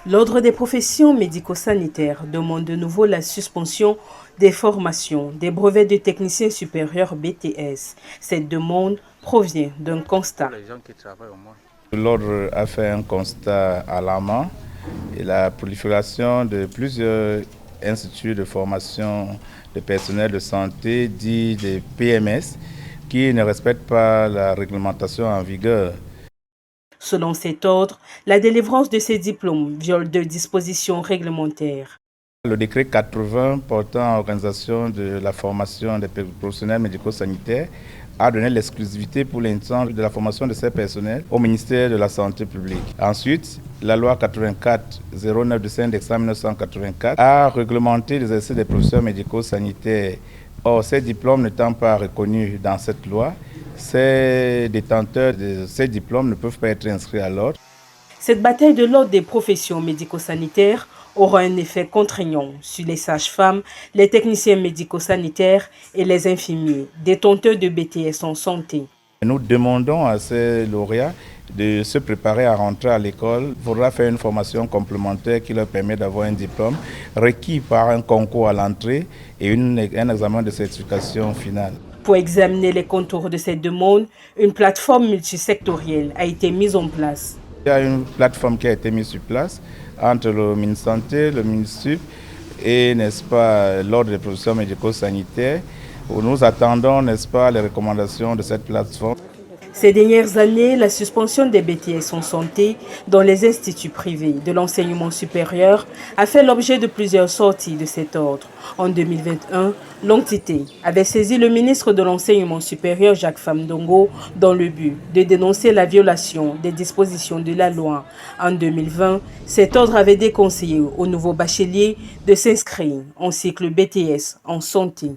L'Ordre des professions médico-sanitaires demande de nouveau la suspension des formations des brevets de techniciens supérieurs BTS. Cette demande provient d'un constat. L'Ordre a fait un constat alarmant et la prolifération de plusieurs instituts de formation de personnel de santé, dits des PMS, qui ne respectent pas la réglementation en vigueur. Selon cet ordre, la délivrance de ces diplômes viole deux dispositions réglementaires. Le décret 80 portant organisation de la formation des professionnels médico-sanitaires a donné l'exclusivité pour l'instant de la formation de ces personnels au ministère de la Santé publique. Ensuite, la loi 84-09 du 5 décembre 1984 a réglementé l'exercice des professeurs médico-sanitaires. Or, ces diplômes n'étant pas reconnus dans cette loi, ces détenteurs de ces diplômes ne peuvent pas être inscrits à l'ordre. Cette bataille de l'ordre des professions médico-sanitaires aura un effet contraignant sur les sages-femmes, les techniciens médico-sanitaires et les infirmiers, détenteurs de BTS en santé. Nous demandons à ces lauréats de se préparer à rentrer à l'école. Il faudra faire une formation complémentaire qui leur permet d'avoir un diplôme requis par un concours à l'entrée et un examen de certification finale. Pour examiner les contours de cette demande, une plateforme multisectorielle a été mise en place. Il y a une plateforme qui a été mise sur place entre le ministère de la Santé, le ministère et, n'est-ce pas, l'Ordre des professions médico-sanitaires. Nous attendons, n'est-ce pas, les recommandations de cette plateforme. Ces dernières années, la suspension des BTS en santé dans les instituts privés de l'enseignement supérieur a fait l'objet de plusieurs sorties de cet ordre. En 2021, l'entité avait saisi le ministre de l'enseignement supérieur Jacques Famdongo dans le but de dénoncer la violation des dispositions de la loi. En 2020, cet ordre avait déconseillé aux nouveaux bacheliers de s'inscrire en cycle BTS en santé.